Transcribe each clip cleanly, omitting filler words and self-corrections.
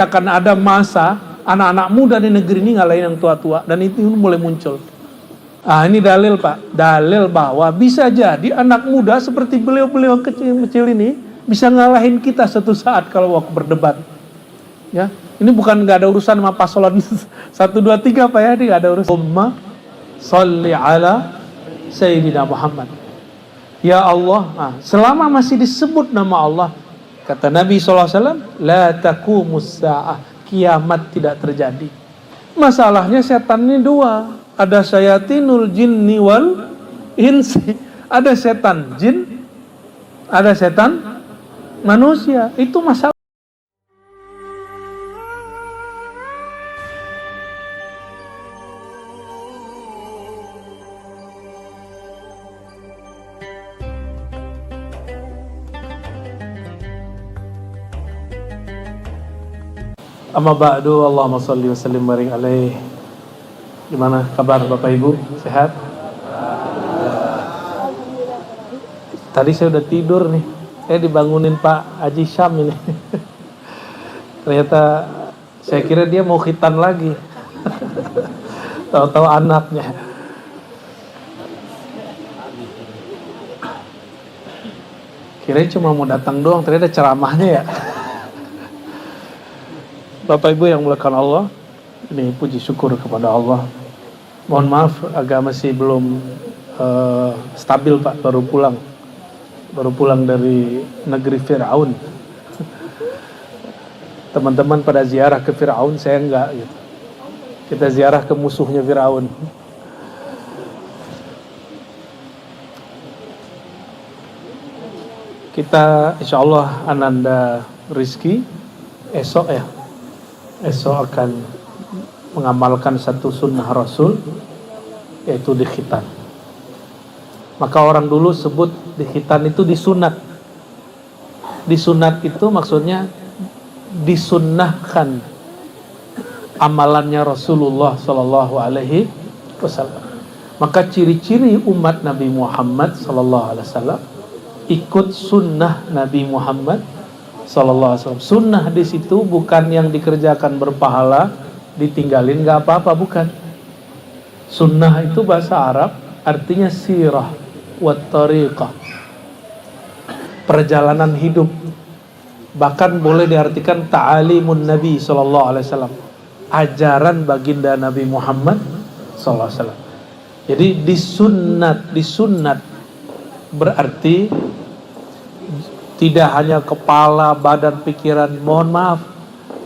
akan ada masa anak-anak muda di negeri ini ngalahin yang tua-tua, dan itu mulai muncul. Ini dalil Pak, dalil bahwa bisa jadi anak muda seperti beliau-beliau kecil ini bisa ngalahin kita suatu saat kalau waktu berdebat. Ya, ini bukan nggak ada urusan sama paslon 1, 2, 3 Pak ya, ini nggak ada urusan. Umma sholli ala Sayyidina Muhammad. Ya Allah, selama masih disebut nama Allah, kata Nabi SAW, la taqumus sa'ah, kiamat tidak terjadi. Masalahnya setan ini dua, ada syayatinul jinni wal insi, ada setan jin, ada setan manusia. Itu masalah. Amma ba'du, Allahumma salli wa sallim barik alaih. Gimana kabar Bapak Ibu? Sehat? Tadi saya udah tidur nih. Saya dibangunin Pak Haji Syam ini. Ternyata saya kira dia mau khitan lagi. Tahu-tahu anaknya. Kirain cuma mau datang doang, ternyata ceramahnya ya. Bapak Ibu yang dimuliakan Allah, ini puji syukur kepada Allah. Mohon maaf agak masih belum stabil Pak, baru pulang dari negeri Fir'aun. Teman-teman pada ziarah ke Fir'aun, saya enggak gitu. Kita ziarah ke musuhnya Fir'aun. Kita insya Allah Ananda Rizki esok akan mengamalkan satu sunnah Rasul, yaitu dikhitan. Maka orang dulu sebut dikhitan itu disunat. Disunat itu maksudnya disunnahkan amalannya Rasulullah Sallallahu Alaihi Wasallam. Maka ciri-ciri umat Nabi Muhammad Sallallahu Alaihi Wasallam ikut sunnah Nabi Muhammad Sallallahu Alaihi Wasallam. Sunnah di situ bukan yang dikerjakan berpahala, ditinggalin nggak apa-apa, bukan. Sunnah itu bahasa Arab artinya sirah wa tariqah, perjalanan hidup. Bahkan boleh diartikan ta'alimun Nabi Sallallahu Alaihi Wasallam, ajaran baginda Nabi Muhammad Sallallahu Alaihi Wasallam. Jadi disunat berarti tidak hanya kepala, badan, pikiran, mohon maaf,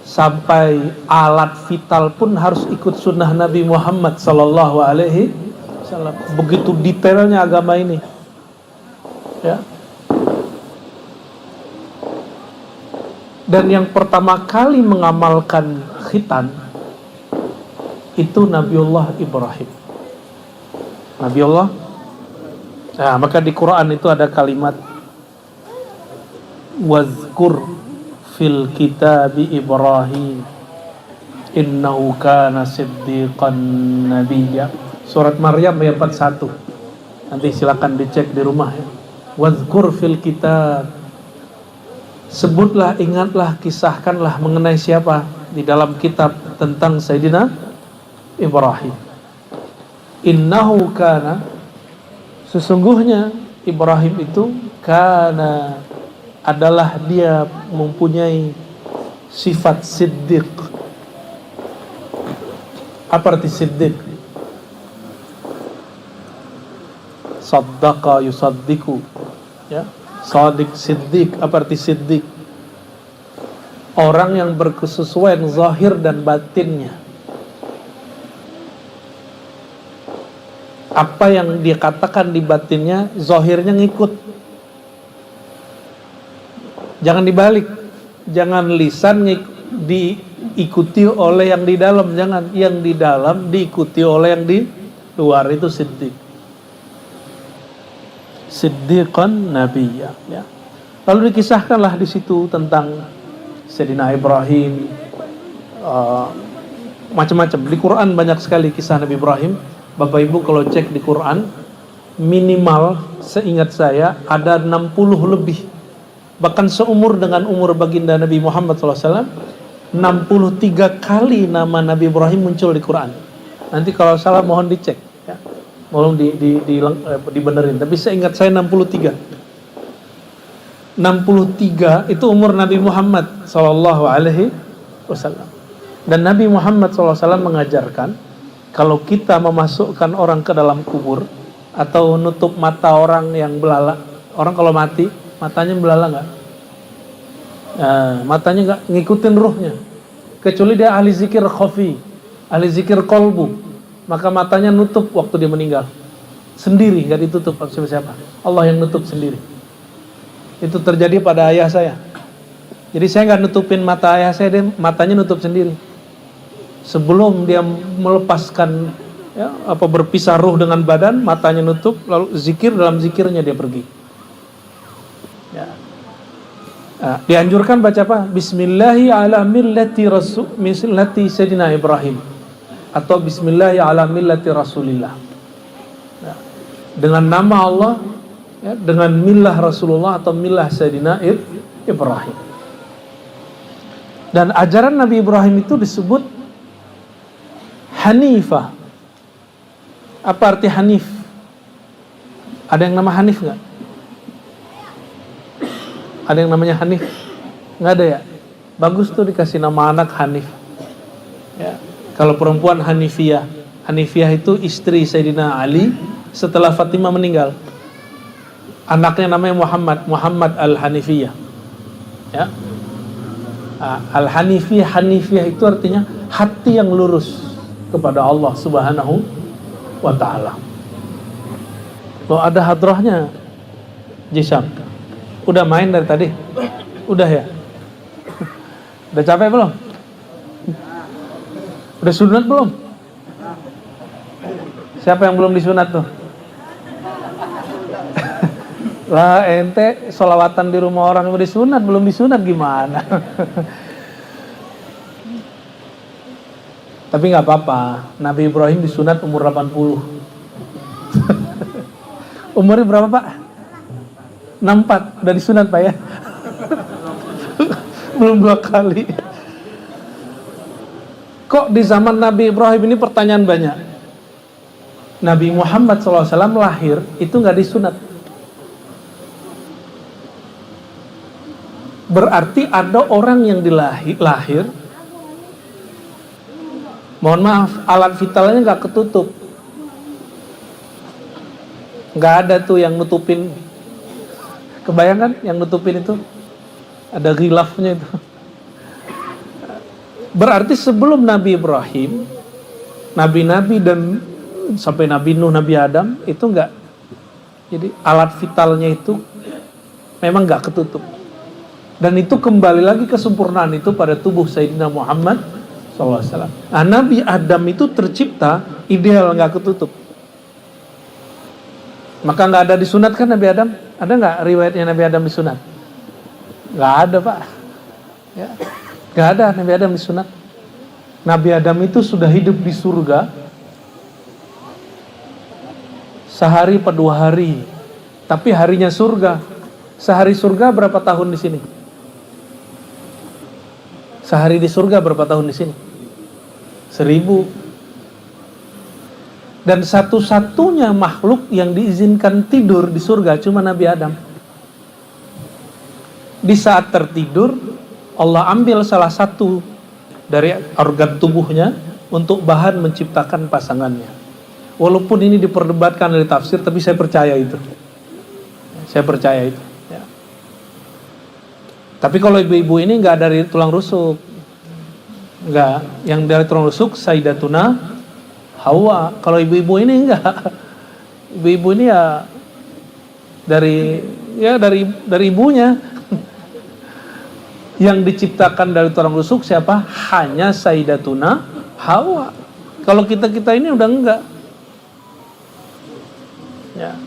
sampai alat vital pun harus ikut sunnah Nabi Muhammad Sallallahu Alaihi Wasallam. Begitu detailnya agama ini, ya. Dan yang pertama kali mengamalkan khitan itu Nabiullah Ibrahim. Nabiullah. Nah, maka di Quran itu ada kalimat wazkur fil kitabi Ibrahim innahu kana siddiqan nabiyya. Surat Maryam ayat 41. Nanti silakan dicek di rumah ya. Wazkur fil kitab, sebutlah, ingatlah, kisahkanlah mengenai siapa di dalam kitab tentang Sayyidina Ibrahim. Innahu kana, sesungguhnya Ibrahim itu kana, adalah dia mempunyai sifat siddiq. Apa arti siddiq? Saddaqa yusaddiqu, ya. Sadiq, siddiq. Apa arti siddiq? Orang yang berkesesuaian zahir dan batinnya. Apa yang dia katakan di batinnya, zahirnya ngikut. Jangan dibalik, jangan lisan diikuti oleh yang di dalam, jangan. Yang di dalam diikuti oleh yang di luar, itu siddiq. Siddiqan nabiyya, ya. Lalu dikisahkanlah di situ tentang Sayyidina Ibrahim, macam-macam. Di Quran banyak sekali kisah Nabi Ibrahim. Bapak Ibu kalau cek di Quran, minimal seingat saya ada 60 lebih. Bahkan seumur dengan umur baginda Nabi Muhammad SAW, 63 kali nama Nabi Ibrahim muncul di Quran. Nanti kalau salah mohon dicek ya. Mohon dibenerin. Tapi saya ingat saya 63. 63 itu umur Nabi Muhammad sallallahu alaihi wasallam. Dan Nabi Muhammad sallallahu alaihi wasallam mengajarkan kalau kita memasukkan orang ke dalam kubur atau nutup mata orang yang belalak. Orang kalau mati matanya belalak enggak? Matanya enggak ngikutin ruhnya. Kecuali dia ahli zikir khafi, ahli zikir kolbu, maka matanya nutup waktu dia meninggal. Sendiri, enggak ditutup siapa-siapa. Allah yang nutup sendiri. Itu terjadi pada ayah saya. Jadi saya enggak nutupin mata ayah saya, dia matanya nutup sendiri. Sebelum dia melepaskan berpisah ruh dengan badan, matanya nutup, lalu zikir, dalam zikirnya dia pergi. Ya. Nah, dianjurkan baca apa? Bismillahi ala millati Sayyidina Ibrahim atau Bismillahi ala millati Rasulillah. Ya. Dengan nama Allah, ya, dengan millah Rasulullah atau millah Sayyidina Ibrahim. Dan ajaran Nabi Ibrahim itu disebut Hanifah. Apa arti Hanif? Ada yang nama Hanif nggak? Ada yang namanya Hanif? Nggak ada ya? Bagus tuh dikasih nama anak Hanif. Ya. Kalau perempuan Hanifiyah. Hanifiyah itu istri Sayyidina Ali setelah Fatimah meninggal. Anaknya namanya Muhammad Al-Hanifiyah. Ya. Al-Hanifiyah, Hanifiyah itu artinya hati yang lurus kepada Allah Subhanahu wa ta'ala. Loh, ada hadrahnya Jisam. Udah main dari tadi? Udah ya? Udah capek belum? Udah sunat belum? Siapa yang belum disunat tuh? Lah ente sholawatan di rumah orang yang disunat, belum disunat gimana? Tapi gak apa-apa, Nabi Ibrahim disunat umur 80. Umurnya berapa Pak? 64, udah disunat Pak ya? Belum 2 kali. Kok di zaman Nabi Ibrahim ini pertanyaan banyak? Nabi Muhammad SAW lahir, itu gak disunat. Berarti ada orang yang lahir, mohon maaf, alat vitalnya gak ketutup. Gak ada tuh yang nutupin. Kebayangkan yang nutupin itu? Ada ghilafnya itu. Berarti sebelum Nabi Ibrahim, Nabi-Nabi dan sampai Nabi Nuh, Nabi Adam, itu enggak. Jadi alat vitalnya itu memang enggak ketutup. Dan itu kembali lagi kesempurnaan itu pada tubuh Sayyidina Muhammad SAW. Nah, Nabi Adam itu tercipta ideal, enggak ketutup. Maka enggak ada disunat kan Nabi Adam? Ada enggak riwayatnya Nabi Adam disunat? Enggak ada Pak. Ya. Enggak ada Nabi Adam disunat. Nabi Adam itu sudah hidup di surga sehari per 2 hari. Tapi harinya surga. Sehari surga berapa tahun di sini? Sehari di surga berapa tahun di sini? 1000. Dan satu-satunya makhluk yang diizinkan tidur di surga cuma Nabi Adam. Di saat tertidur, Allah ambil salah satu dari organ tubuhnya untuk bahan menciptakan pasangannya. Walaupun ini diperdebatkan dari tafsir, tapi saya percaya itu. Saya percaya itu. Ya. Tapi kalau ibu-ibu ini nggak dari tulang rusuk, nggak. Yang dari tulang rusuk Sayyidatuna Hawa. Kalau ibu-ibu ini enggak. Ibu-ibu ini ya dari ibunya. Yang diciptakan dari tulang rusuk siapa? Hanya Sayyidatuna Hawa. Kalau kita ini udah enggak. Ya.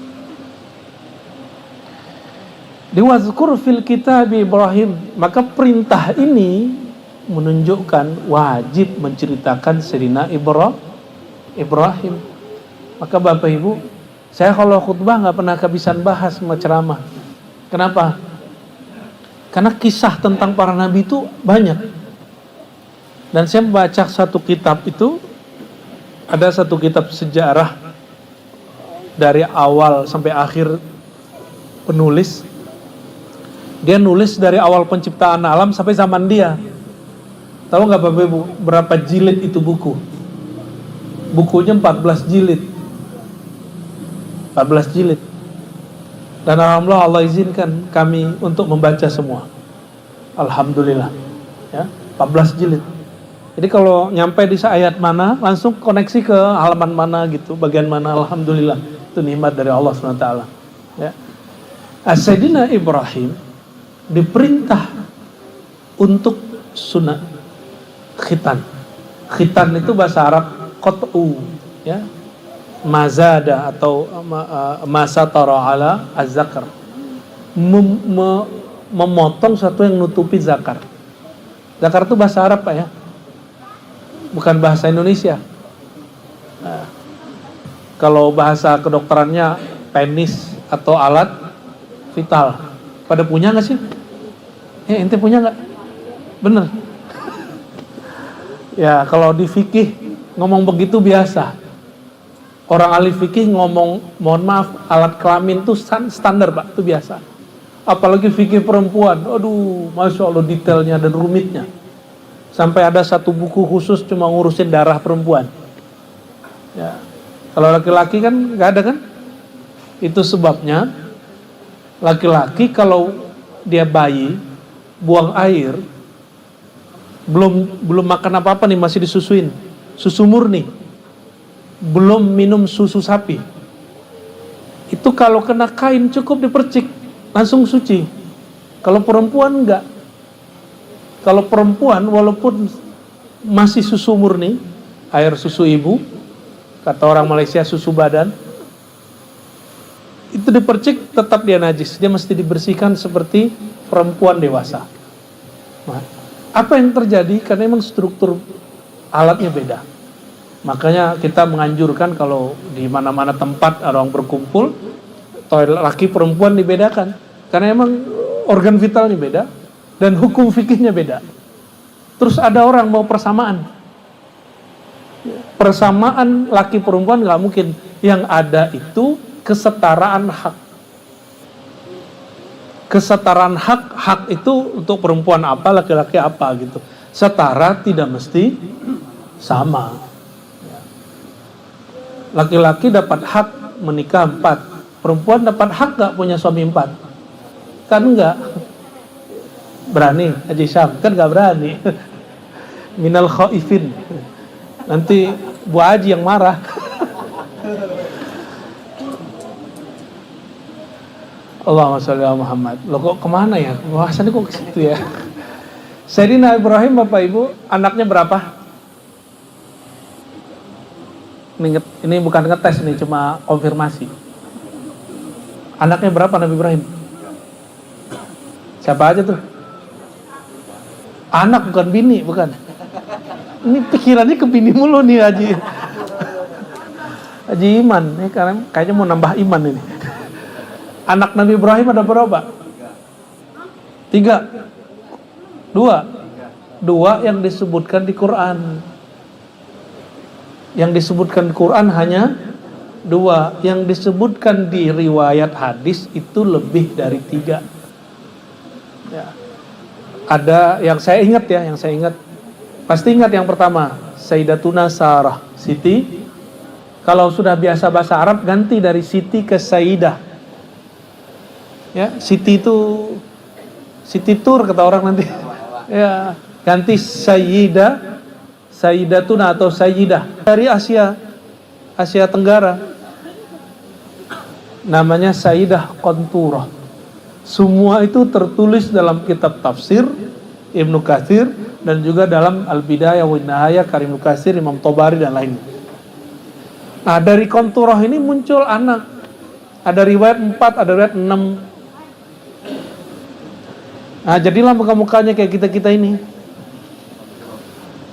Diwazkur fil kitab Ibrahim. Maka perintah ini menunjukkan wajib menceritakan Sayyidina Ibrahim. Maka Bapak Ibu, saya kalau khutbah nggak pernah kehabisan bahas sama ceramah. Kenapa? Karena kisah tentang para nabi itu banyak. Dan saya membaca satu kitab itu, ada satu kitab sejarah dari awal sampai akhir penulis. Dia nulis dari awal penciptaan alam sampai zaman dia. Tahu nggak Bapak Ibu berapa jilid itu buku? Bukunya 14 jilid. 14 jilid. Dan alhamdulillah Allah izinkan kami untuk membaca semua. Alhamdulillah. Ya, 14 jilid. Jadi kalau nyampe di ayat mana, langsung koneksi ke halaman mana gitu, bagian mana, alhamdulillah. Itu nikmat dari Allah SWT. Ya. Sayyidina Ibrahim diperintah untuk sunat khitan. Khitan itu bahasa Arab qat'u, ya. Mazada atau masatara ala az-zakar. Memotong sesuatu yang nutupi zakar. Zakar itu bahasa Arab, Pak, ya. Bukan bahasa Indonesia. Nah, kalau bahasa kedokterannya penis atau alat vital. Pada punya nggak sih? Ente punya nggak? Bener. Ya, kalau di fikih ngomong begitu biasa. Orang ahli fikih ngomong, mohon maaf, alat kelamin itu standar, Pak, itu biasa. Apalagi fikih perempuan, aduh, masya Allah detailnya dan rumitnya. Sampai ada satu buku khusus cuma ngurusin darah perempuan. Ya, kalau laki-laki kan nggak ada kan? Itu sebabnya laki-laki kalau dia bayi buang air, belum makan apa-apa nih, masih disusuin, susu murni, belum minum susu sapi. Itu kalau kena kain cukup dipercik, langsung suci. Kalau perempuan enggak. Kalau perempuan walaupun masih susu murni, air susu ibu, kata orang Malaysia susu badan, itu dipercik tetap dia najis. Dia mesti dibersihkan seperti perempuan dewasa. Nah, apa yang terjadi? Karena memang struktur alatnya beda. Makanya kita menganjurkan kalau di mana-mana tempat orang berkumpul, toilet laki perempuan dibedakan. Karena memang organ vitalnya beda dan hukum fikihnya beda. Terus ada orang mau persamaan. Persamaan laki perempuan nggak mungkin. Yang ada itu kesetaraan hak. Kesetaraan hak itu untuk perempuan apa, laki-laki apa gitu. Setara tidak mesti sama. Laki-laki dapat hak menikah 4, perempuan dapat hak nggak punya suami 4? Kan enggak. Berani Haji Syam? Kan nggak berani. Minal khaifin. Nanti Bu Haji yang marah. Allahumma sholli ala Muhammad. Loh kok kemana ya? Bahasannya kok ke situ ya? Sayyidina Ibrahim, Bapak Ibu, anaknya berapa? Ini bukan ngetes nih, cuma konfirmasi. Anaknya berapa Nabi Ibrahim? Siapa aja tuh? Anak bukan bini, bukan. Ini pikirannya ke bini mulu nih Haji. Haji Iman, ini kayaknya mau nambah iman ini. Anak Nabi Ibrahim ada berapa? 3. 2 yang disebutkan di Quran. Yang disebutkan Quran hanya 2. Yang disebutkan di riwayat hadis itu lebih dari 3. Ya. Ada yang saya ingat ya, pasti ingat yang pertama, Sayyidatuna Sarah, Siti. Kalau sudah biasa bahasa Arab ganti dari Siti ke Sayyidah. Ya, Siti itu Siti Tur kata orang nanti. Ya, ganti Sayyidah, Sayyidatuna atau Sayyidah dari Asia Tenggara. Namanya Sayyidah Qanturah. Semua itu tertulis dalam kitab tafsir Ibnu Katsir dan juga dalam Al-Bidayah wa Nihayah karya Ibnu Katsir, Imam Tobari dan lainnya. Nah, dari Qanturah ini muncul anak. Ada riwayat 4, ada riwayat 6. Nah, jadilah muka-mukanya kayak kita-kita ini.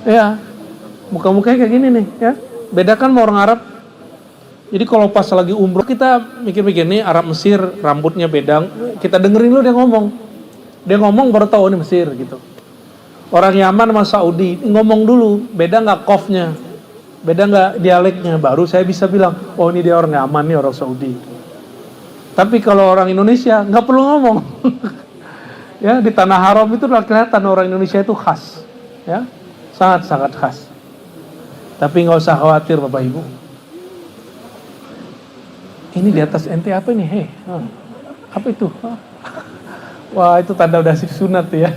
Ya, muka-mukanya kayak gini nih, ya. Bedakan sama orang Arab. Jadi kalau pas lagi umroh kita mikir-mikir nih Arab Mesir, rambutnya beda. Kita dengerin lu dia ngomong. Dia ngomong baru tahu ini Mesir gitu. Orang Yaman sama Saudi ngomong dulu, beda nggak qafnya, beda nggak dialeknya, baru saya bisa bilang, oh ini dia orang Yaman, nih orang Saudi. Tapi kalau orang Indonesia nggak perlu ngomong. Ya, di tanah haram itu udah kelihatan orang Indonesia itu khas, ya, sangat-sangat khas. Tapi nggak usah khawatir Bapak Ibu. Ini di atas ente apa nih? Apa itu? Wah, itu tanda udah sunat tuh ya.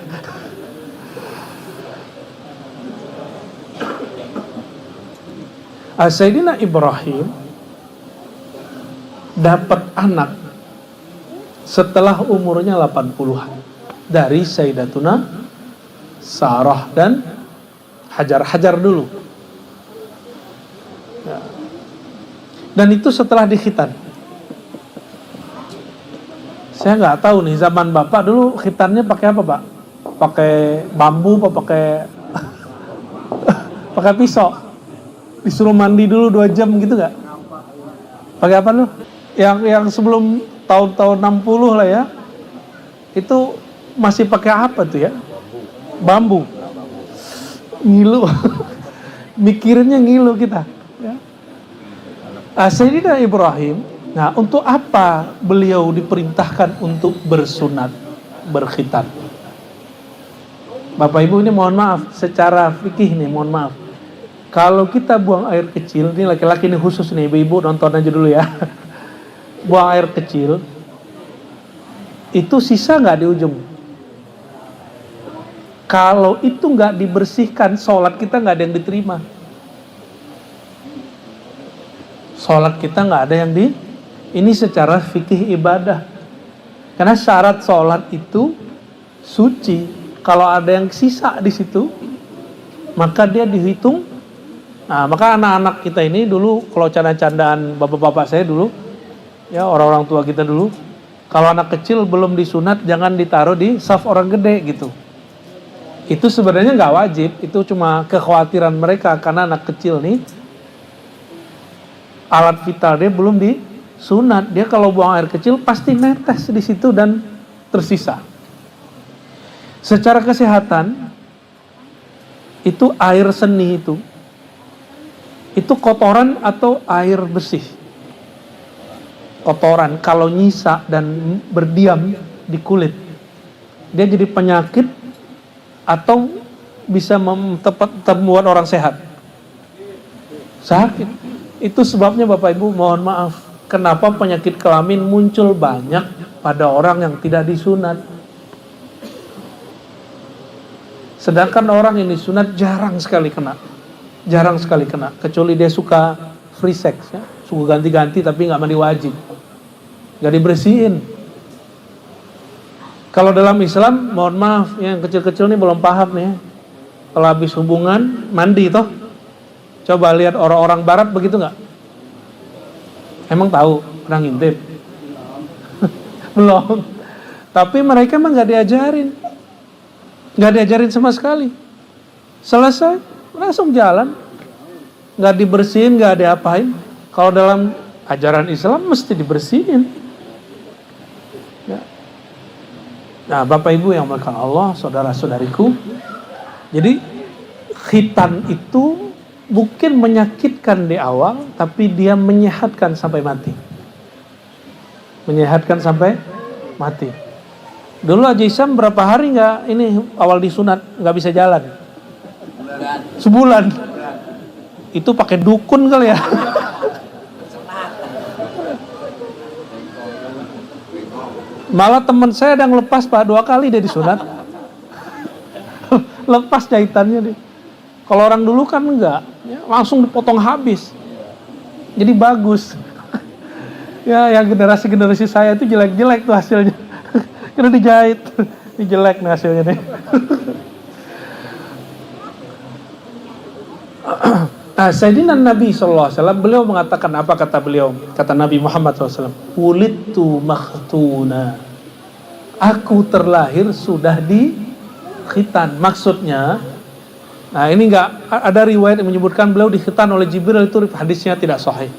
Sayyidina Ibrahim dapat anak setelah umurnya 80-an dari Sayyidatuna Sarah dan Hajar dulu. Ya. Dan itu setelah dikhitan. Saya nggak tahu nih zaman Bapak dulu khitannya pakai apa, Pak? Pakai bambu apa pakai pakai pisau? Disuruh mandi dulu 2 jam gitu nggak? Pakai apa lu? Yang sebelum tahun-tahun 60 lah ya. Itu masih pakai apa tuh ya? Bambu. Ngilu. Mikirnya ngilu kita. Ya. Sayyidina Ibrahim, nah untuk apa beliau diperintahkan untuk bersunat, berkhitan? Bapak Ibu ini mohon maaf, secara fikih nih mohon maaf. Kalau kita buang air kecil, ini laki-laki ini khusus nih, ibu-ibu nonton aja dulu ya. Buang air kecil, itu sisa nggak di ujung? Kalau itu nggak dibersihkan, sholat kita nggak ada yang diterima. Sholat kita nggak ada yang ini secara fikih ibadah. Karena syarat sholat itu suci. Kalau ada yang sisa di situ, maka dia dihitung. Nah, maka anak-anak kita ini dulu, kalau canda-candaan bapak-bapak saya dulu, ya orang-orang tua kita dulu, kalau anak kecil belum disunat, jangan ditaruh di saf orang gede gitu. Itu sebenarnya nggak wajib, itu cuma kekhawatiran mereka karena anak kecil nih, alat vital dia belum disunat. Dia kalau buang air kecil pasti netes di situ dan tersisa. Secara kesehatan, itu air seni itu kotoran atau air bersih? Kotoran kalau nyisa dan berdiam di kulit, dia jadi penyakit atau bisa membuat orang sehat? Sakit. Itu sebabnya Bapak Ibu mohon maaf, kenapa penyakit kelamin muncul banyak pada orang yang tidak disunat. Sedangkan orang yang disunat jarang sekali kena, kecuali dia suka free sex, ya, suka ganti-ganti tapi nggak mandi wajib, nggak dibersihin. Kalau dalam Islam, mohon maaf, yang kecil-kecil nih belum paham nih. Kalau habis hubungan mandi toh, coba lihat orang-orang Barat begitu nggak? Emang tahu pernah ngintip? Belum. Tapi mereka emang nggak diajarin sama sekali. Selesai, langsung jalan, nggak dibersihin, nggak diapain. Kalau dalam ajaran Islam mesti dibersihin. Ya. Nah, Bapak Ibu yang dimuliakan Allah, saudara-saudariku, jadi khitan itu mungkin menyakitkan di awal, tapi dia menyehatkan sampai mati. Dulu Haji Isam berapa hari nggak ini awal disunat nggak bisa jalan? Sebulan. Itu pakai dukun kali ya. Malah teman saya ada yang lepas Pak 2 kali dia disunat. Lepas jahitannya dia. Kalau orang dulu kan enggak, ya, langsung dipotong habis. Jadi bagus. Ya, yang generasi saya itu jelek-jelek tuh hasilnya. Kena dijahit. Ini jelek nih hasilnya nih. Sayyidina Nabi SAW, beliau mengatakan apa kata beliau? Kata Nabi Muhammad SAW, "Wulidtu makhtuna." Aku terlahir sudah dikhitan. Maksudnya, nah ini enggak ada riwayat yang menyebutkan beliau dikhitan oleh Jibril, itu hadisnya tidak sahih.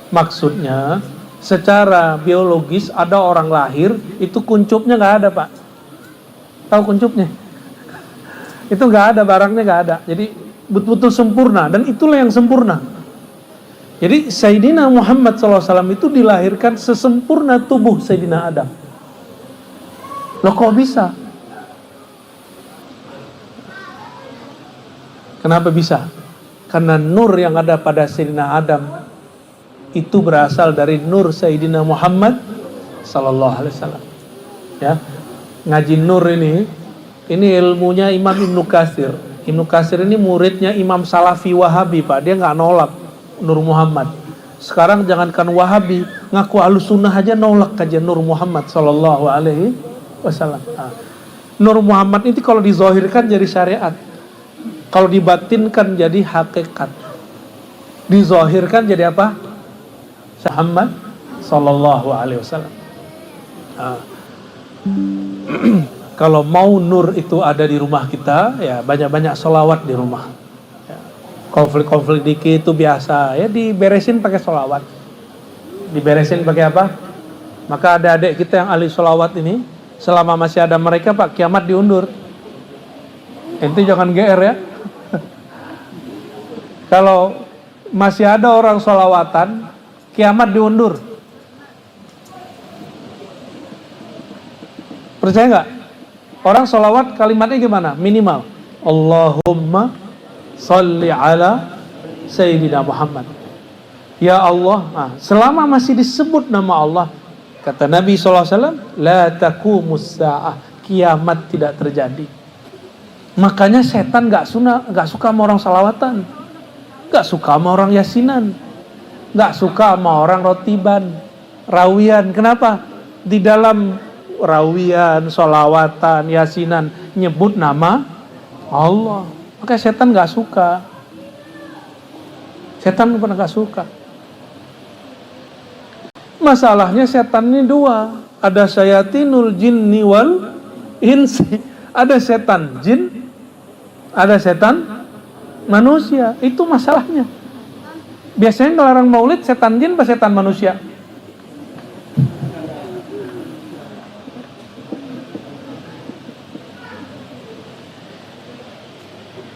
Maksudnya, secara biologis ada orang lahir itu kuncupnya nggak ada Pak. Tahu kuncupnya? Itu nggak ada, barangnya nggak ada. Jadi betul-betul sempurna, dan itulah yang sempurna. Jadi Sayyidina Muhammad SAW itu dilahirkan sesempurna tubuh Sayyidina Adam. Loh kok bisa? Kenapa bisa? Karena nur yang ada pada Sayyidina Adam itu berasal dari nur Sayyidina Muhammad SAW. Ya, ngaji nur ini ilmunya Imam Ibnu Katsir. Ibnu Katsir ini muridnya Imam Salafi Wahabi, Pak. Dia nggak nolak Nur Muhammad. Sekarang jangankan Wahabi, ngaku Ahlussunnah aja nolak kajian Nur Muhammad sallallahu alaihi wasallam. Nur Muhammad itu kalau dizohirkan jadi syariat, kalau dibatinkan jadi hakikat. Dizohirkan jadi apa? Muhammad sallallahu alaihi wasallam. Kalau mau nur itu ada di rumah kita, ya banyak-banyak sholawat di rumah. Ya, konflik-konflik dikit itu biasa, ya diberesin pakai sholawat. Diberesin pakai apa? Maka ada adik kita yang ahli sholawat ini, selama masih ada mereka, Pak, kiamat diundur. Ente jangan GR ya. Kalau masih ada orang sholawatan, kiamat diundur. Percaya nggak? Orang sholawat kalimatnya gimana? Minimal Allahumma sholli ala Sayyidina Muhammad. Ya Allah, selama masih disebut nama Allah, kata Nabi SAW, la taqumus sa'ah, kiamat tidak terjadi. Makanya setan gak suka sama orang salawatan, gak suka sama orang yasinan, gak suka sama orang rotiban, rawian. Kenapa? Di dalam rawian, sholawatan, yasinan nyebut nama Allah, maka setan gak suka. Setan pernah gak suka. Masalahnya setan ini dua, ada syayatinul jinni wal insi. Ada setan jin, ada setan manusia. Itu masalahnya. Biasanya ngelarang maulid setan jin apa setan manusia?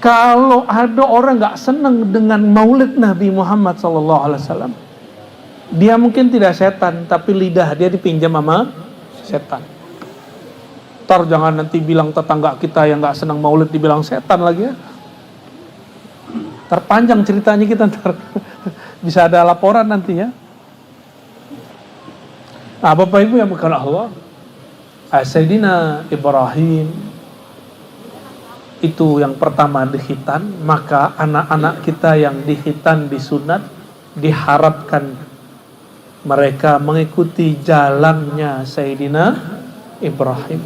Kalau ada orang gak senang dengan maulid Nabi Muhammad SAW, dia mungkin tidak setan, tapi lidah dia dipinjam sama setan. Ntar jangan nanti bilang tetangga kita yang gak senang maulid dibilang setan lagi ya. Terpanjang ceritanya kita ntar. Bisa ada laporan nanti ya. Nah, Bapak Ibu yang bukan Allah, Sayyidina Ibrahim itu yang pertama dihitan, maka anak-anak kita yang dihitan disunat, diharapkan mereka mengikuti jalannya Sayyidina Ibrahim.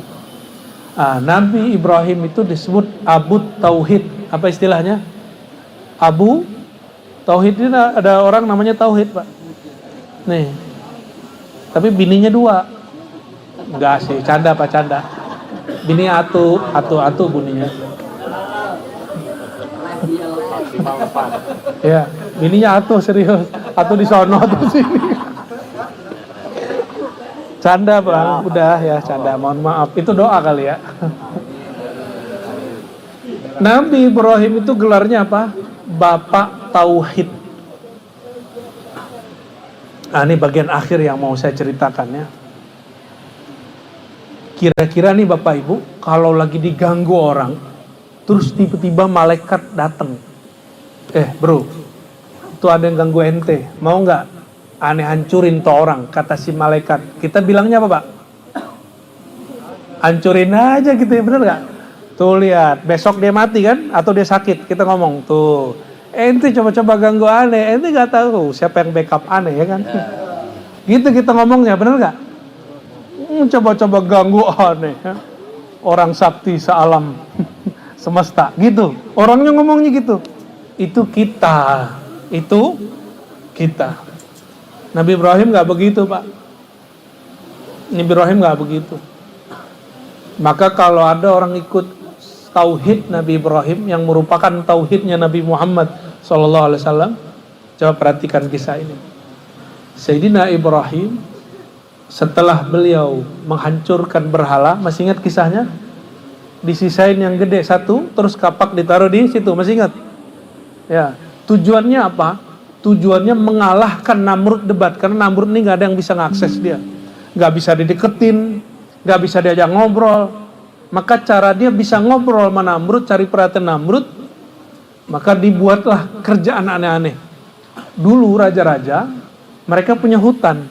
Nabi Ibrahim itu disebut Abu Tauhid. Apa istilahnya? Abu Tauhid. Ini ada orang namanya Tauhid, Pak. Nih, tapi bininya dua. Enggak sih, canda Pak, canda. Bini atu buninya. Ya, bininya atuh, serius. Atuh di sono, atuh sini. Canda Bang, udah ya canda, mohon maaf. Itu doa kali ya. Nabi Ibrahim itu gelarnya apa? Bapak Tauhid. Ini bagian akhir yang mau saya ceritakan ya. Kira-kira nih Bapak Ibu, kalau lagi diganggu orang, terus tiba-tiba malaikat datang. Bro, itu ada yang ganggu ente, mau nggak aneh hancurin tuh orang, kata si malaikat. Kita bilangnya apa Pak? Hancurin aja gitu ya, bener nggak? Tuh lihat, besok dia mati kan, atau dia sakit, kita ngomong tuh, ente coba-coba ganggu aneh, ente nggak tahu siapa yang backup aneh ya kan? Gitu kita ngomongnya, bener nggak? Coba-coba ganggu aneh, ya? Orang sakti sealam semesta, gitu. Orangnya ngomongnya gitu. Itu kita. Nabi Ibrahim gak begitu Pak. Nabi Ibrahim gak begitu. Maka kalau ada orang ikut tauhid Nabi Ibrahim yang merupakan tauhidnya Nabi Muhammad SAW, coba perhatikan kisah ini. Sayyidina Ibrahim setelah beliau menghancurkan berhala, masih ingat kisahnya? disisain yang gede satu, terus kapak ditaruh di situ, masih ingat? Ya, tujuannya apa? Tujuannya mengalahkan Namrud debat, karena Namrud ini nggak ada yang bisa ngakses dia, nggak bisa dideketin, nggak bisa diajak ngobrol. Maka cara dia bisa ngobrol sama Namrud, cari perhatian Namrud, maka dibuatlah kerjaan aneh-aneh. Dulu raja-raja mereka punya hutan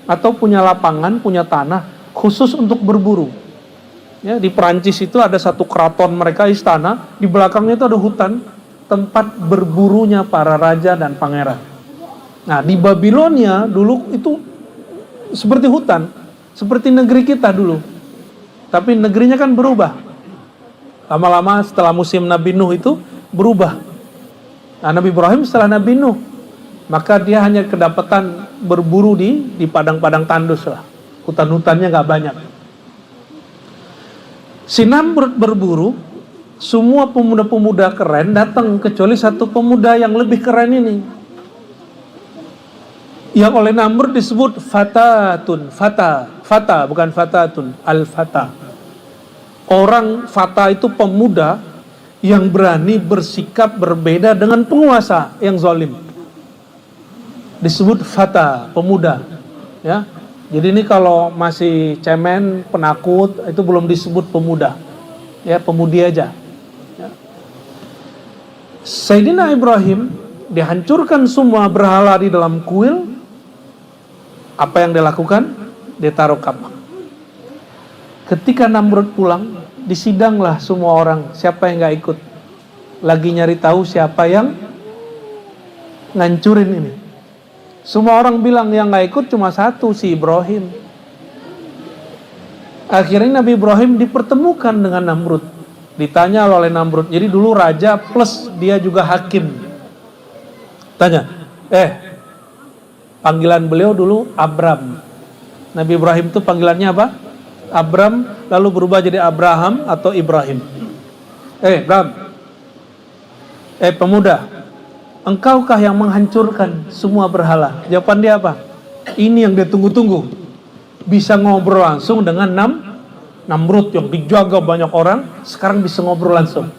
atau punya lapangan, punya tanah khusus untuk berburu. Ya, di Perancis itu ada satu keraton mereka, istana, di belakangnya itu ada hutan, tempat berburunya para raja dan pangeran. Nah, di Babilonia dulu itu seperti hutan, seperti negeri kita dulu. Tapi negerinya kan berubah. Lama-lama setelah musim Nabi Nuh itu berubah. Nah, Nabi Ibrahim setelah Nabi Nuh, maka dia hanya kedapatan berburu di padang-padang tandus lah. Hutan-hutannya nggak banyak. Si Namrud berburu, semua pemuda-pemuda keren datang kecuali satu pemuda yang lebih keren ini, yang oleh Namrud disebut fatatun, fata bukan fatatun, al-fata. Orang fata itu pemuda yang berani bersikap berbeda dengan penguasa yang zalim. Disebut fata, pemuda. Ya. Jadi ini kalau masih cemen, penakut, itu belum disebut pemuda. Ya, pemudi aja. Ya. Sayyidina Ibrahim dihancurkan semua berhala di dalam kuil. Apa yang dilakukan? Dia taruh kapak. Ketika Namrud pulang, disidanglah semua orang. Siapa yang gak ikut? Lagi nyari tahu siapa yang ngancurin ini. Semua orang bilang yang gak ikut cuma satu, si Ibrahim. Akhirnya Nabi Ibrahim dipertemukan dengan Namrud. Ditanya oleh Namrud. Jadi dulu raja plus dia juga hakim. Tanya, panggilan beliau dulu Abram. Nabi Ibrahim itu panggilannya apa? Abram, lalu berubah jadi Abraham atau Ibrahim. Bram. Pemuda, engkaukah yang menghancurkan semua berhala? Jawaban dia apa? Ini yang dia tunggu-tunggu. Bisa ngobrol langsung dengan Namrud yang dijaga banyak orang, sekarang bisa ngobrol langsung.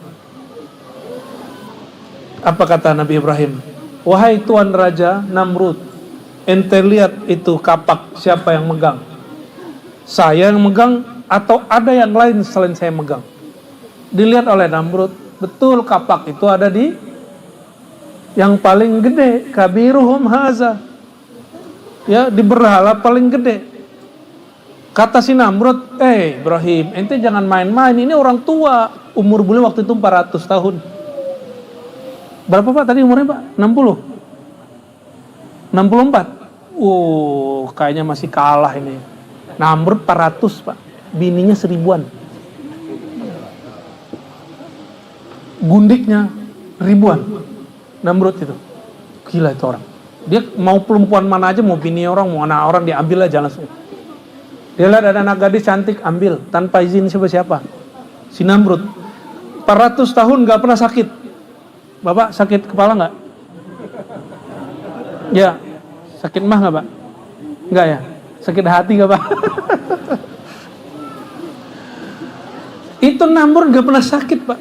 Apa kata Nabi Ibrahim? Wahai Tuan Raja Namrud, ente lihat itu kapak, siapa yang megang? Saya yang megang atau ada yang lain selain saya megang? Dilihat oleh Namrud, betul kapak itu ada di yang paling gede, kabiruhum haza. Ya, di berhala paling gede. Kata si Namrud, Ibrahim, ente jangan main-main, ini orang tua. Umur beliau waktu itu 400 tahun. Berapa Pak tadi umurnya Pak? 60? 64? Kayaknya masih kalah ini. Namrud 400 Pak, bininya 1000-an. Gundiknya ribuan. Namrud itu gila itu orang. Dia mau perempuan mana aja, mau bini orang, mau anak orang, diambil aja langsung. Dia lihat ada anak gadis cantik, ambil tanpa izin siapa-siapa. Si Namrud 400 tahun gak pernah sakit. Bapak sakit kepala gak? Ya. Sakit mah gak Pak? Enggak ya? Sakit hati gak Pak? Itu Namrud gak pernah sakit Pak.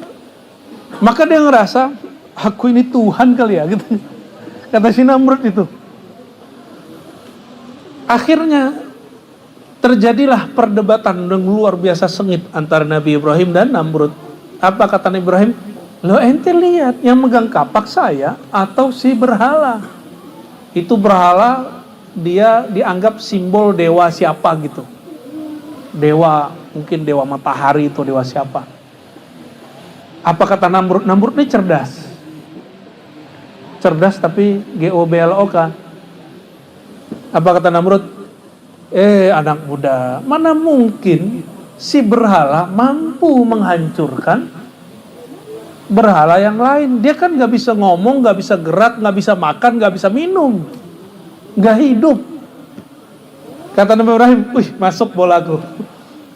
Maka dia ngerasa, aku ini Tuhan kali ya gitu. Kata si Namrud itu. Akhirnya terjadilah perdebatan yang luar biasa sengit antara Nabi Ibrahim dan Namrud. Apa kata Nabi Ibrahim? Lo ente lihat yang megang kapak saya atau si berhala? Itu berhala, dia dianggap simbol dewa siapa gitu. Dewa, mungkin dewa matahari itu dewa siapa. Apa kata Namrud? Namrud ini cerdas. Cerdas tapi GOBLOK. Apa kata Namrud? Anak muda, mana mungkin si berhala mampu menghancurkan berhala yang lain? Dia kan gak bisa ngomong, gak bisa gerak, gak bisa makan, gak bisa minum, gak hidup. Kata Nabi Ibrahim, masuk bolaku.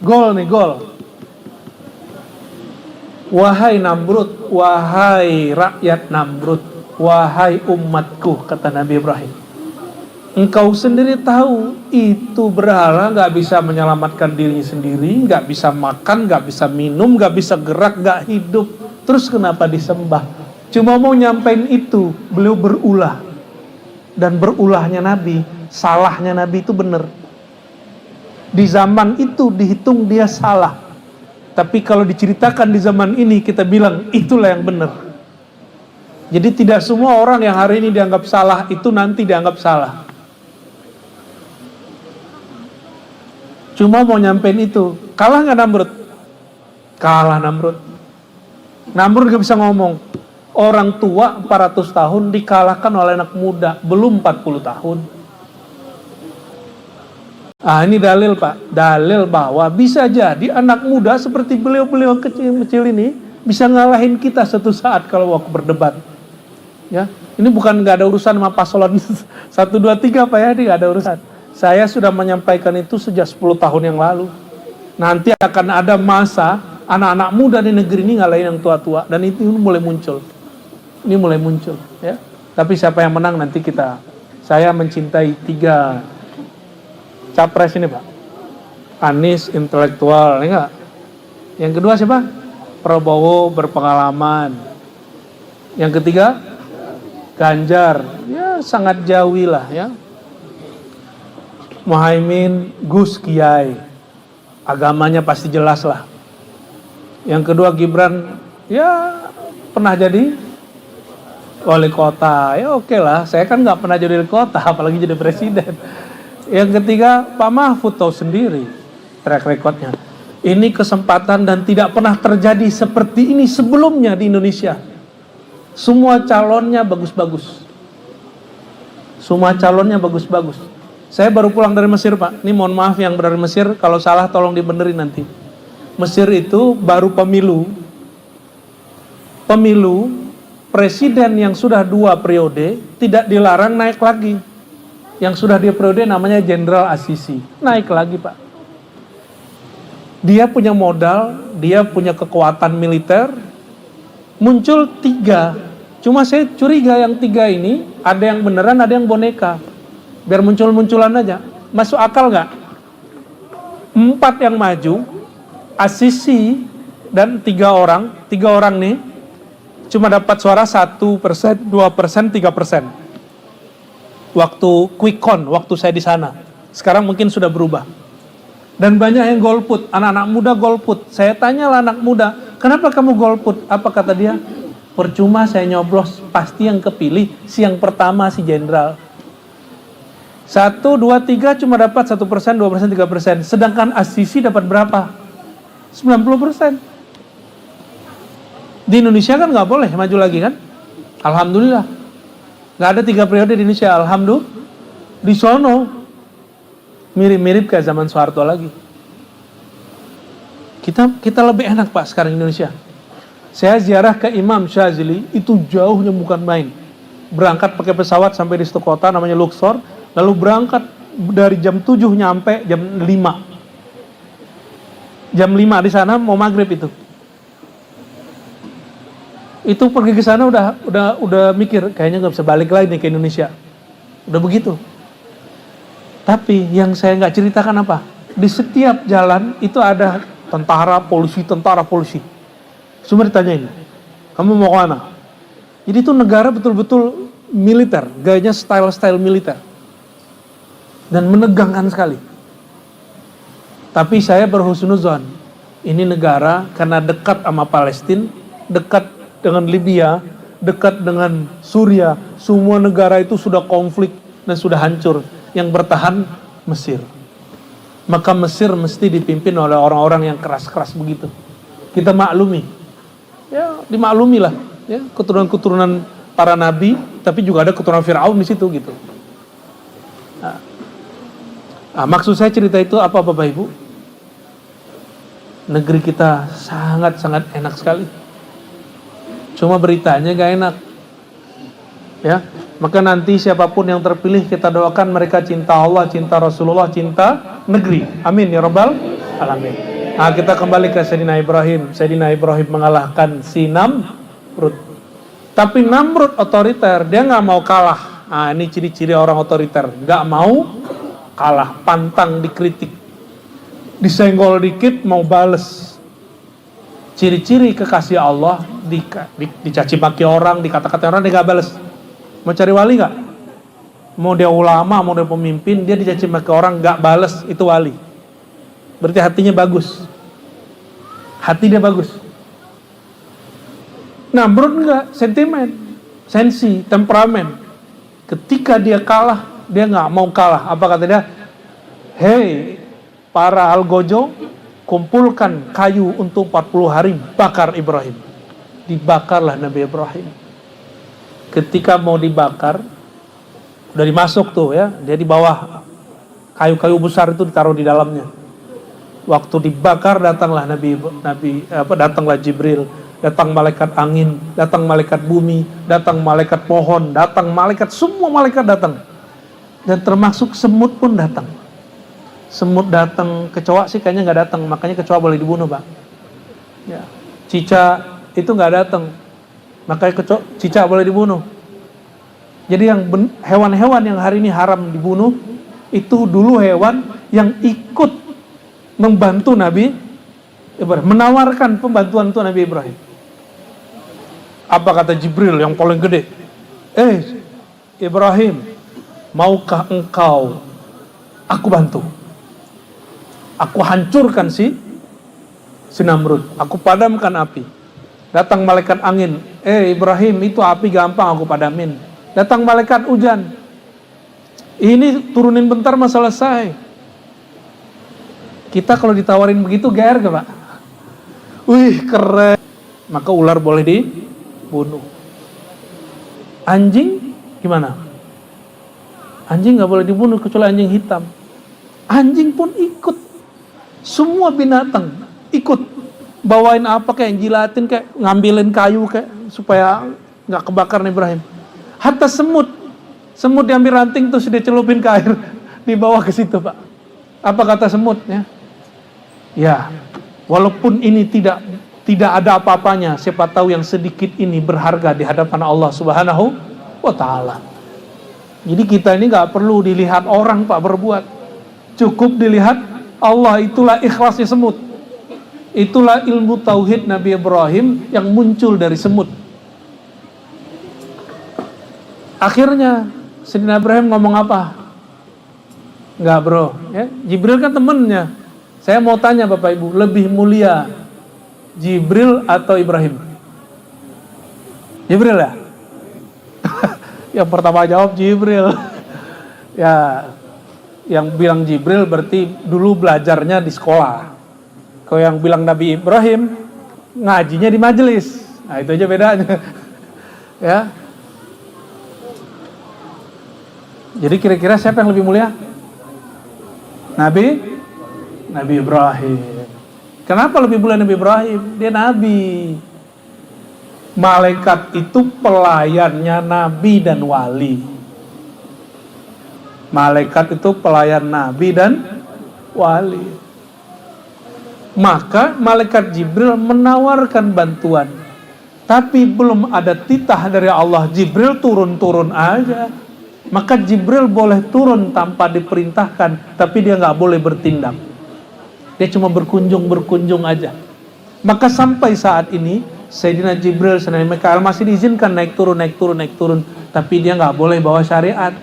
Gol nih, gol. Wahai Namrud, wahai rakyat Namrud, wahai umatku, kata Nabi Ibrahim. Engkau sendiri tahu itu berhala nggak bisa menyelamatkan dirinya sendiri, nggak bisa makan, nggak bisa minum, nggak bisa gerak, nggak hidup. Terus kenapa disembah? Cuma mau nyampein itu, beliau berulah. Dan berulahnya Nabi, salahnya Nabi itu benar. Di zaman itu dihitung dia salah. Tapi kalau diceritakan di zaman ini, kita bilang itulah yang benar. Jadi tidak semua orang yang hari ini dianggap salah, itu nanti dianggap salah. Cuma mau nyampein itu. Kalah nggak Namrud? Kalah Namrud. Namrud gak bisa ngomong. Orang tua 400 tahun dikalahkan oleh anak muda, belum 40 tahun. Ini dalil Pak. Dalil bahwa bisa jadi anak muda seperti beliau-beliau kecil ini bisa ngalahin kita suatu saat kalau waktu berdebat. Ya, ini bukan nggak ada urusan sama paslon 1, 2, 3 Pak ya, ini nggak ada urusan. Saya sudah menyampaikan itu sejak 10 tahun yang lalu. Nanti akan ada masa anak-anak muda di negeri ini ngalahin yang tua-tua, dan itu mulai muncul. Ini mulai muncul, ya. Tapi siapa yang menang nanti saya mencintai 3 capres ini Pak. Anies intelektual, enggak? Yang kedua siapa? Prabowo berpengalaman. Yang ketiga Ganjar, ya sangat jauh lah ya. Muhaimin, Gus, Kiai, agamanya pasti jelas lah. Yang kedua Gibran, ya pernah jadi wali kota, ya oke lah. Saya kan nggak pernah jadi wali kota, apalagi jadi presiden. Yang ketiga Pak Mahfud tahu sendiri track recordnya. Ini kesempatan dan tidak pernah terjadi seperti ini sebelumnya di Indonesia. Semua calonnya bagus-bagus. Semua calonnya bagus-bagus. Saya baru pulang dari Mesir Pak. Ini mohon maaf yang dari Mesir, kalau salah tolong dibenerin nanti. Mesir itu baru pemilu. Presiden yang sudah 2 periode tidak dilarang naik lagi. Yang sudah 2 periode namanya Jenderal As-Sisi. Naik lagi Pak. Dia punya modal, dia punya kekuatan militer. Muncul 3. Cuma saya curiga yang 3 ini ada yang beneran, ada yang boneka. Biar muncul-munculan aja. Masuk akal nggak? 4 yang maju, As-Sisi dan 3 orang. 3 orang nih cuma dapat suara 1%, 2%, 3%. Waktu quick count, waktu saya di sana. Sekarang mungkin sudah berubah. Dan banyak yang golput, anak-anak muda golput. Saya tanyalah anak muda, kenapa kamu golput? Apa kata dia? Percuma saya nyoblos, pasti yang kepilih si yang pertama, si jenderal. 1, 2, 3 cuma dapat 1%, 2%, 3%. Sedangkan As-Sisi dapat berapa? 90%. Di Indonesia kan nggak boleh maju lagi kan? Alhamdulillah. Nggak ada 3 periode di Indonesia, alhamdulillah. Di sono mirip-mirip kayak zaman Soeharto lagi. Kita lebih enak Pak sekarang Indonesia. Saya ziarah ke Imam Syazili, itu jauhnya bukan main. Berangkat pakai pesawat sampai di satu kota namanya Luxor. Lalu berangkat dari jam 7 nyampe jam 5. Jam 5 di sana mau maghrib itu. Itu pergi ke sana udah mikir kayaknya nggak bisa balik lagi nih ke Indonesia. Udah begitu. Tapi yang saya nggak ceritakan apa? Di setiap jalan itu ada tentara, polisi. Semua ditanyain, kamu mau kemana? Jadi itu negara betul-betul militer, gayanya style militer. Dan menegangkan sekali. Tapi saya berhusnuzon. Ini negara karena dekat sama Palestina, dekat dengan Libya, dekat dengan Suriah. Semua negara itu sudah konflik dan sudah hancur. Yang bertahan Mesir. Maka Mesir mesti dipimpin oleh orang-orang yang keras-keras begitu. Kita maklumi. Ya, dimaklumi lah. Ya, keturunan-keturunan para nabi, tapi juga ada keturunan Firaun di situ gitu. Maksud saya cerita itu apa Bapak Ibu? Negeri kita sangat-sangat enak sekali. Cuma beritanya gak enak. Ya, maka nanti siapapun yang terpilih kita doakan mereka cinta Allah, cinta Rasulullah, cinta negeri. Amin ya rabbal alamin. Kita kembali ke Sayyidina Ibrahim. Sayyidina Ibrahim mengalahkan si Namrud. Tapi Namrud otoriter, dia gak mau kalah Nah, ini ciri-ciri orang otoriter. Nggak mau kalah, pantang dikritik. Disenggol dikit mau bales. Ciri-ciri kekasih Allah, dicaci maki orang, dikata-kata orang, dia nggak bales. Mau cari wali nggak? Mau dia ulama, mau dia pemimpin, dia dicaci maki orang, nggak bales, itu wali. Berarti hatinya bagus. Hati dia bagus. Nah, Namrud enggak, sentimen, sensi, temperamen. Ketika dia kalah, dia nggak mau kalah. Apa kata dia? Hei, para algojo, kumpulkan kayu untuk 40 hari, bakar Ibrahim. Dibakarlah Nabi Ibrahim. Ketika mau dibakar, udah dimasuk tuh ya, dia di bawah kayu-kayu besar itu ditaruh di dalamnya. Waktu dibakar datanglah datanglah Jibril, datang malaikat angin, datang malaikat bumi, datang malaikat pohon, datang malaikat, semua malaikat datang. Dan termasuk semut pun datang. Semut datang, kecoa sih kayaknya nggak datang, makanya kecoa boleh dibunuh, Pak. Ya. Cicak itu nggak datang, makanya cicak boleh dibunuh. Jadi yang hewan-hewan yang hari ini haram dibunuh, itu dulu hewan yang ikut membantu Nabi Ibrahim, menawarkan pembantuan untuk Nabi Ibrahim. Apa kata Jibril yang paling gede? Ibrahim, maukah engkau aku bantu? Aku hancurkan si Namrud, aku padamkan api. Datang malaikat angin, Ibrahim, itu api gampang aku padamin. Datang malaikat hujan, ini turunin bentar mah selesai. Kita kalau ditawarin begitu GR gak, Pak? Wih, keren. Maka ular boleh dibunuh. Anjing gimana? Anjing gak boleh dibunuh kecuali anjing hitam. Anjing pun ikut. Semua binatang ikut. Bawain apa kayak jilatin, kayak ngambilin kayu kayak supaya gak kebakar nih Ibrahim. Hatta semut diambil ranting terus dia celupin ke air, dibawa ke situ, Pak. Apa kata semutnya? Ya, walaupun ini tidak ada apa-apanya, siapa tahu yang sedikit ini berharga di hadapan Allah Subhanahu wa Ta'ala. Jadi kita ini nggak perlu dilihat orang, Pak, berbuat. Cukup dilihat Allah. Itulah ikhlasnya semut. Itulah ilmu tauhid Nabi Ibrahim yang muncul dari semut. Akhirnya Sayyidina Ibrahim ngomong apa? Enggak, bro, ya, Jibril kan temennya. Saya mau tanya Bapak Ibu, lebih mulia Jibril atau Ibrahim? Jibril ya? Yang pertama jawab Jibril. Ya, yang bilang Jibril berarti dulu belajarnya di sekolah. Kalau yang bilang Nabi Ibrahim, ngajinya di majelis. Nah, itu aja bedanya. Ya. Jadi kira-kira siapa yang lebih mulia? Nabi Ibrahim. Kenapa lebih mulia Nabi Ibrahim? Dia Nabi. Malaikat itu pelayannya Nabi dan wali. Malaikat itu pelayan Nabi dan wali. Maka malaikat Jibril menawarkan bantuan. Tapi belum ada titah dari Allah. Jibril turun-turun aja. Maka Jibril boleh turun tanpa diperintahkan, tapi dia nggak boleh bertindak. Dia cuma berkunjung aja. Maka sampai saat ini Sayyidina Jibril, Sayyidina Mikail masih diizinkan naik turun, tapi dia nggak boleh bawa syariat.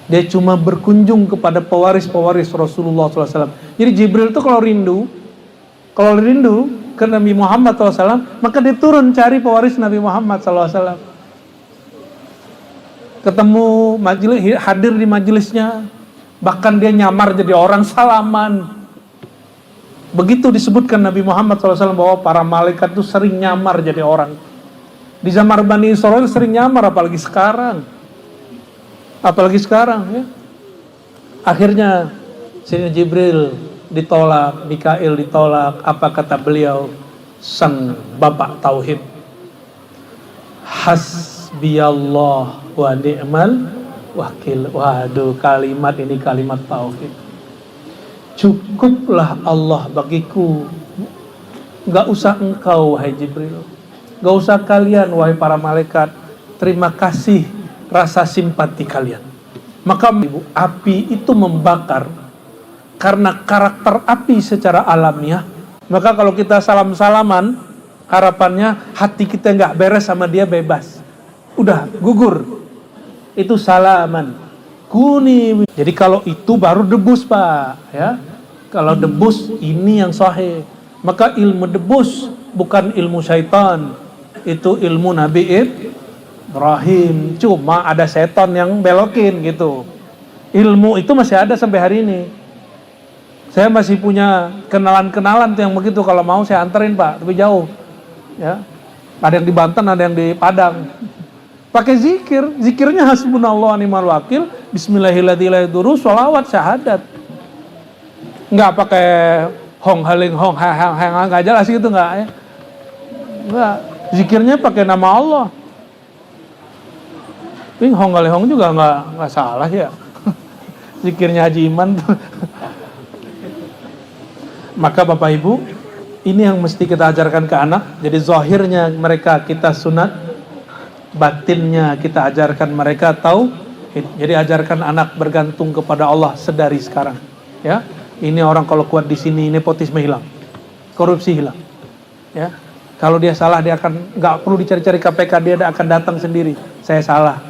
Dia cuma berkunjung kepada pewaris Rasulullah SAW. Jadi Jibril itu kalau rindu ke Nabi Muhammad SAW, maka dia turun cari pewaris Nabi Muhammad SAW. Ketemu majelis, hadir di majelisnya, bahkan dia nyamar jadi orang, salaman. Begitu disebutkan Nabi Muhammad SAW bahwa para malaikat itu sering nyamar jadi orang. Di zaman Bani Israil sering nyamar, apalagi sekarang ya. Akhirnya Sayyidina Jibril ditolak, Mikail ditolak. Apa kata beliau, sang bapak tauhid? Hasbiyallah wa ni'mal wakil. Waduh, kalimat ini kalimat tauhid. Cukuplah Allah bagiku. Gak usah engkau, wahai Jibril. Gak usah kalian, wahai para malaikat. Terima kasih rasa simpati kalian. Maka ibu, api itu membakar karena karakter api secara alamiah. Maka kalau kita salam-salaman, harapannya hati kita nggak beres sama dia bebas. Udah, gugur. Itu salaman. Kuni. Jadi kalau itu baru debus, Pak. Ya. Kalau debus, ini yang sahih. Maka ilmu debus bukan ilmu syaitan. Itu ilmu Nabi Ibrahim. Cuma ada setan yang belokin gitu. Ilmu itu masih ada sampai hari ini. Saya masih punya kenalan-kenalan tuh yang begitu. Kalau mau saya anterin, Pak, tapi jauh. Ya. Ada yang di Banten, ada yang di Padang. Pakai zikir. Zikirnya hasbunallah wa ni'mal wakil, bismillahirrahmanirrahim, sholawat, syahadat. Enggak pakai hong haling hong hang hang enggak jelas gitu, enggak ya. Enggak. Zikirnya pakai nama Allah. Ping hong haling hong juga enggak salah ya. Zikirnya Haji Iman tuh. Maka Bapak Ibu, ini yang mesti kita ajarkan ke anak. Jadi zahirnya mereka kita sunat, batinnya kita ajarkan mereka tahu. Jadi ajarkan anak bergantung kepada Allah sedari sekarang. Ya, ini orang kalau kuat di sini, nepotisme hilang, korupsi hilang. Ya, kalau dia salah dia akan nggak perlu dicari-cari KPK, dia akan datang sendiri. Saya salah,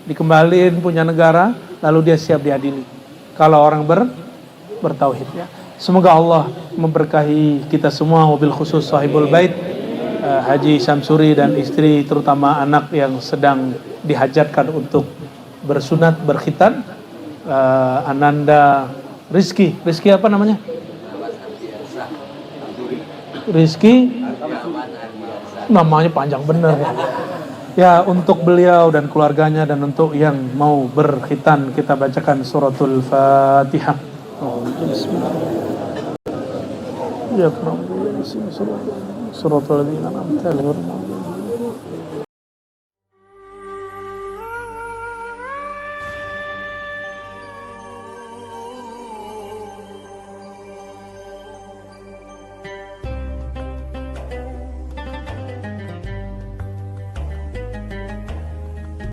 dikembaliin punya negara, lalu dia siap diadili. Kalau orang bertauhid, ya. Semoga Allah memberkahi kita semua, wabil khusus sahibul bait, Haji Syamsuri dan istri, terutama anak yang sedang dihajatkan untuk bersunat, berkhitan, Ananda Rizki apa namanya? Rizki, namanya panjang bener ya. Ya, untuk beliau dan keluarganya dan untuk yang mau berkhitan, kita bacakan suratul Fatihah. Ya, suratul ladzina an'amta alaihim.